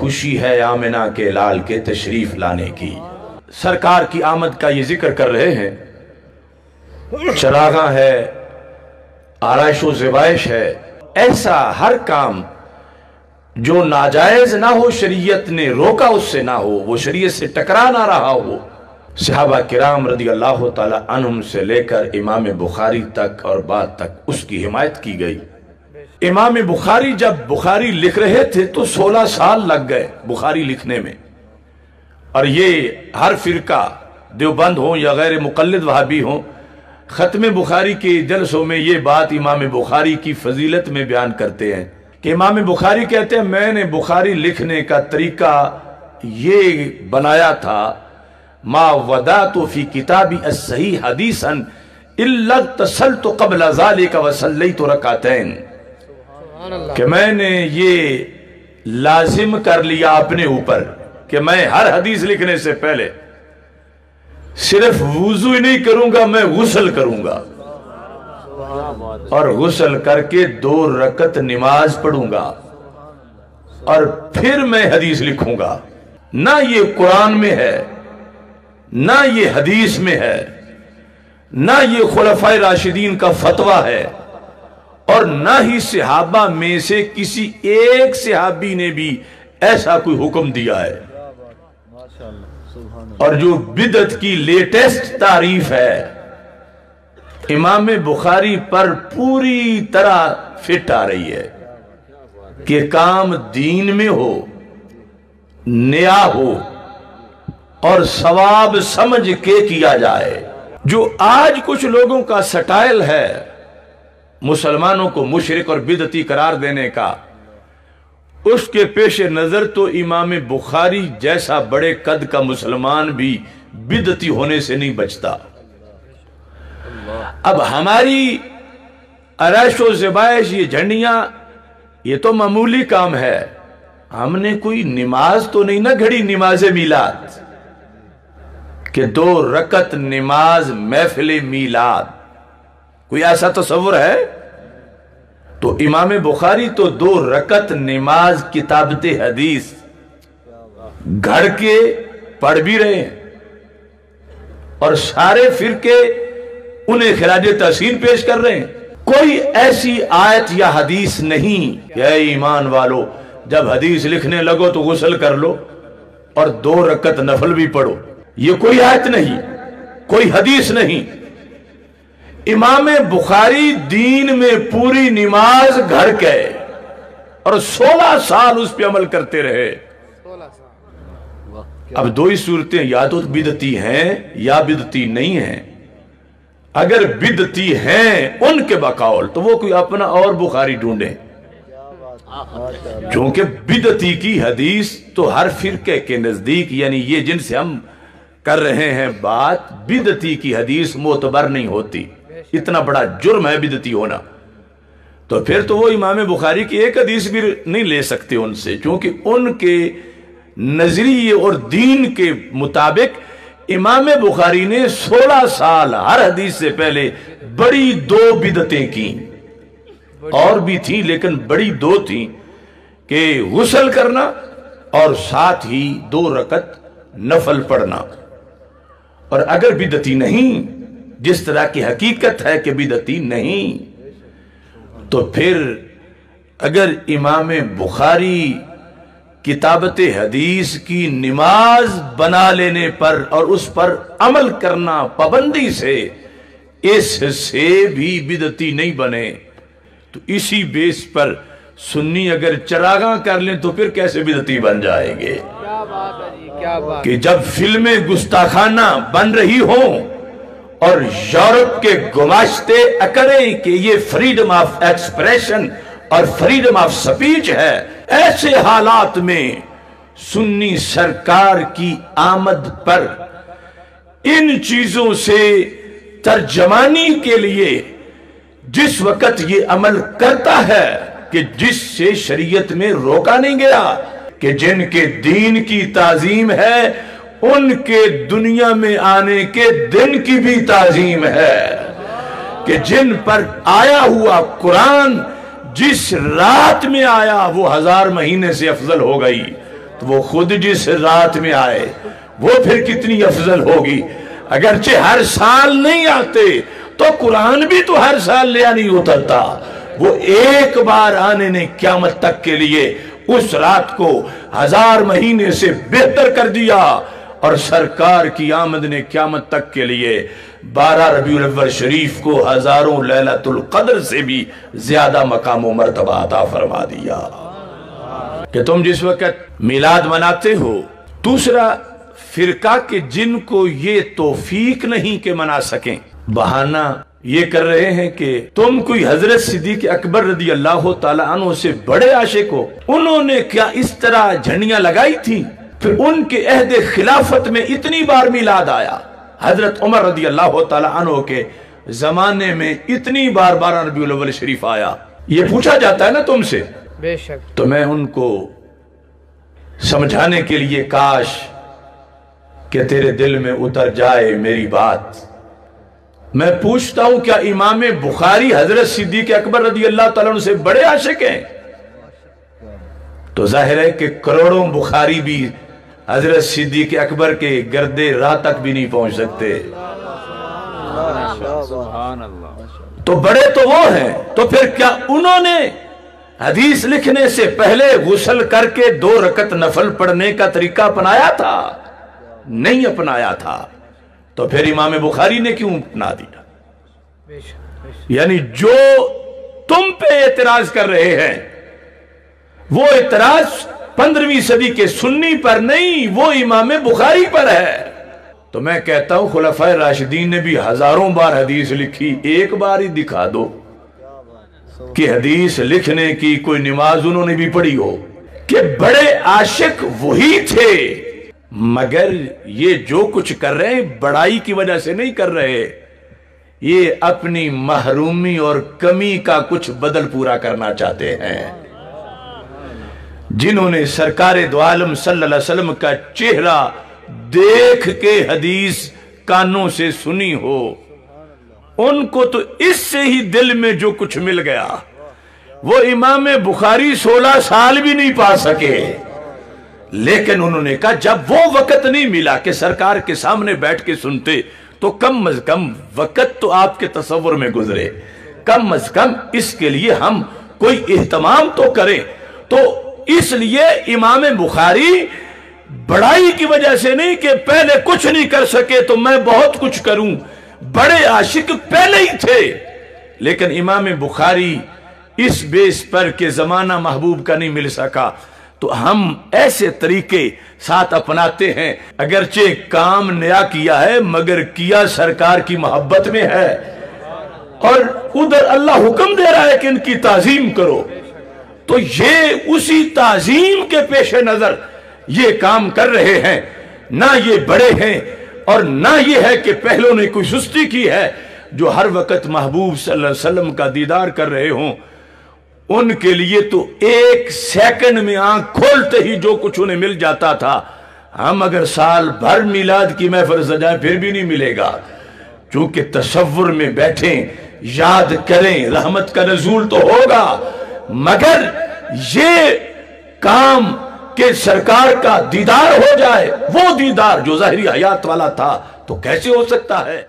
خوشی ہے آمنہ کے لال کے تشریف لانے کی۔ سرکار کی آمد کا یہ ذکر کر رہے ہیں۔ چراغاں ہے، آرائش و زبائش ہے، ایسا ہر کام جو ناجائز نہ ہو، شریعت نے روکا اس سے نہ ہو، وہ شریعت سے ٹکرا نہ رہا ہو۔ صحابہ کرام رضی اللہ تعالی عنہم سے لے کر امام بخاری تک اور بعد تک اس کی حمایت کی گئی۔ امام بخاری جب بخاری لکھ رہے تھے تو 16 سال لگ گئے بخاری لکھنے میں، اور یہ ہر فرقہ دیوبند ہوں یا غیر مقلد وہابی ہوں، ختم بخاری کے جلسوں میں یہ بات امام بخاری کی فضیلت میں بیان کرتے ہیں کہ امام بخاری کہتے ہیں میں نے بخاری لکھنے کا طریقہ یہ بنایا تھا، ما ودعت فی کتابی الصحیح حدیثا الا اغتسلت قبل ذلك وصلیت رکعتین، کہ میں نے یہ لازم کر لیا اپنے اوپر کہ میں ہر حدیث لکھنے سے پہلے صرف وضو ہی نہیں کروں گا، میں غسل کروں گا، اور غسل کر کے 2 رکعت نماز پڑھوں گا، اور پھر میں حدیث لکھوں گا۔ نہ یہ قرآن میں ہے، نہ یہ حدیث میں ہے، نہ یہ خلفائے راشدین کا فتویٰ ہے، اور نہ ہی صحابہ میں سے کسی ایک صحابی نے بھی ایسا کوئی حکم دیا ہے۔ اور جو بدعت کی لیٹسٹ تعریف ہے، امام بخاری پر پوری طرح فٹ آ رہی ہے کہ کام دین میں ہو، نیا ہو، اور ثواب سمجھ کے کیا جائے۔ جو آج کچھ لوگوں کا سٹائل ہے مسلمانوں کو مشرک اور بدعتی قرار دینے کا، اس کے پیش نظر تو امام بخاری جیسا بڑے قد کا مسلمان بھی بدعتی ہونے سے نہیں بچتا۔ اب ہماری آرائش و زبائش، یہ جھنڈیاں، یہ تو معمولی کام ہے۔ ہم نے کوئی نماز تو نہیں نہ گھڑی، نماز میلاد، کہ 2 رکعت نماز محفل میلاد، کوئی ایسا تصور ہے؟ تو امام بخاری تو 2 رکعت نماز کتابت حدیث گھڑ کے پڑھ بھی رہے ہیں، اور سارے فرقے انہیں خراج تحسین پیش کر رہے ہیں۔ کوئی ایسی آیت یا حدیث نہیں کہ اے ایمان والو جب حدیث لکھنے لگو تو غسل کر لو اور 2 رکعت نفل بھی پڑھو، یہ کوئی آیت نہیں، کوئی حدیث نہیں۔ امام بخاری دین میں پوری نماز گھڑ کے اور 16 سال اس پہ عمل کرتے رہے۔ اب 2 ہی صورتیں، یا تو بدعتی ہیں یا بدعتی نہیں ہیں۔ اگر بدعتی ہیں ان کے بقول تو وہ کوئی اپنا اور بخاری ڈھونڈیں، چونکہ بدعتی کی حدیث تو ہر فرقے کے نزدیک، یعنی یہ جن سے ہم کر رہے ہیں بات، بدعتی کی حدیث معتبر نہیں ہوتی۔ اتنا بڑا جرم ہے بدعتی ہونا، تو پھر تو وہ امام بخاری کی ایک حدیث بھی نہیں لے سکتے ان سے، چونکہ ان کے نظریے اور دین کے مطابق امام بخاری نے 16 سال ہر حدیث سے پہلے بڑی 2 بدعتیں کی، اور بھی تھیں لیکن بڑی 2 تھیں، کہ غسل کرنا اور ساتھ ہی 2 رکعت نفل پڑھنا۔ اور اگر بدعتی نہیں، جس طرح کی حقیقت ہے کہ بدعتی نہیں، تو پھر اگر امام بخاری کتابت حدیث کی نماز بنا لینے پر اور اس پر عمل کرنا پابندی سے اس سے بھی بدعتی نہیں بنے، تو اسی بیس پر سنی اگر چراغاں کر لیں تو پھر کیسے بدعتی بن جائیں گے؟ کہ جب فلمیں گستاخانہ بن رہی ہوں اور یورپ کے گماشتے اکڑیں کہ یہ فریڈم آف ایکسپریشن اور فریڈم آف سپیچ ہے، ایسے حالات میں سنی سرکار کی آمد پر ان چیزوں سے ترجمانی کے لیے جس وقت یہ عمل کرتا ہے کہ جس سے شریعت میں روکا نہیں گیا، کہ جن کے دین کی تعظیم ہے ان کے دنیا میں آنے کے دن کی بھی تعظیم ہے، کہ جن پر آیا ہوا قرآن جس رات میں آیا وہ 1000 مہینے سے افضل ہو گئی، تو وہ خود جس رات میں آئے وہ پھر کتنی افضل ہوگی۔ اگرچہ ہر سال نہیں آتے تو قرآن بھی تو ہر لیا نہیں اترتا، وہ ایک بار آنے نے قیامت تک کے لیے اس رات کو 1000 مہینے سے بہتر کر دیا، اور سرکار کی آمد نے قیامت تک کے لیے 12 ربیع الاول شریف کو ہزاروں لیلۃ القدر سے بھی زیادہ مقام و مرتبہ عطا فرما دیا۔ کہ تم جس وقت میلاد مناتے ہو، دوسرا فرقہ کہ جن کو یہ توفیق نہیں کہ منا سکیں، بہانہ یہ کر رہے ہیں کہ تم کوئی حضرت صدیق اکبر رضی اللہ تعالیٰ عنہ سے بڑے عاشق ہو، انہوں نے کیا اس طرح جھنڈیاں لگائی تھی؟ پھر ان کے عہد خلافت میں اتنی بار میلاد آیا، حضرت عمر رضی اللہ تعالیٰ عنہ کے زمانے میں اتنی بار 12 ربیع الاول شریف آیا، یہ پوچھا جاتا ہے نا تم سے، بے شک۔ تو میں ان کو سمجھانے کے لیے کاش کہ تیرے دل میں اتر جائے میری بات، میں پوچھتا ہوں کیا امام بخاری حضرت صدیق اکبر رضی اللہ تعالیٰ عنہ سے بڑے عاشق ہیں؟ تو ظاہر ہے کہ کروڑوں بخاری بھی حضرت صدیق اکبر کے گردے راہ تک بھی نہیں پہنچ سکتے، تو بڑے تو وہ ہیں۔ تو پھر کیا انہوں نے حدیث لکھنے سے پہلے غسل کر کے 2 رکعت نفل پڑھنے کا طریقہ اپنایا تھا؟ نہیں اپنایا تھا، تو پھر امام بخاری نے کیوں اپنا دیا؟ یعنی جو تم پہ اعتراض کر رہے ہیں وہ اعتراض 15ویں صدی کے سنی پر نہیں، وہ امام بخاری پر ہے۔ تو میں کہتا ہوں خلفائے راشدین نے بھی ہزاروں بار حدیث لکھی، ایک بار ہی دکھا دو کہ حدیث لکھنے کی کوئی نماز انہوں نے بھی پڑھی ہو، کہ بڑے عاشق وہی تھے، مگر یہ جو کچھ کر رہے ہیں بڑائی کی وجہ سے نہیں کر رہے، یہ اپنی محرومی اور کمی کا کچھ بدل پورا کرنا چاہتے ہیں۔ جنہوں نے سرکار دو عالم صلی اللہ علیہ وسلم کا چہرہ دیکھ کے حدیث کانوں سے سنی ہو، ان کو تو اس سے ہی دل میں جو کچھ مل گیا، وہ امام بخاری 16 سال بھی نہیں پا سکے، لیکن انہوں نے کہا جب وہ وقت نہیں ملا کہ سرکار کے سامنے بیٹھ کے سنتے تو کم از کم وقت تو آپ کے تصور میں گزرے، کم از کم اس کے لیے ہم کوئی اہتمام تو کریں۔ تو اس لیے امام بخاری بڑائی کی وجہ سے نہیں کہ پہلے کچھ نہیں کر سکے تو میں بہت کچھ کروں، بڑے عاشق پہلے ہی تھے، لیکن امام بخاری اس بیس پر کہ زمانہ محبوب کا نہیں مل سکا تو ہم ایسے طریقے ساتھ اپناتے ہیں، اگرچہ کام نیا کیا ہے مگر کیا سرکار کی محبت میں ہے، اور ادھر اللہ حکم دے رہا ہے کہ ان کی تعظیم کرو، تو یہ اسی تعظیم کے پیش نظر یہ کام کر رہے ہیں، نہ یہ بڑے ہیں اور نہ یہ ہے کہ پہلوں نے کوئی سستی کی ہے۔ جو ہر وقت محبوب صلی اللہ علیہ وسلم کا دیدار کر رہے ہوں ان کے لیے تو 1 سیکنڈ میں آنکھ کھولتے ہی جو کچھ انہیں مل جاتا تھا، ہم اگر سال بھر میلاد کی محفل سجائیں پھر بھی نہیں ملے گا، چونکہ تصور میں بیٹھیں یاد کریں رحمت کا نزول تو ہوگا، مگر یہ کام کہ سرکار کا دیدار ہو جائے، وہ دیدار جو ظاہری حیات والا تھا تو کیسے ہو سکتا ہے؟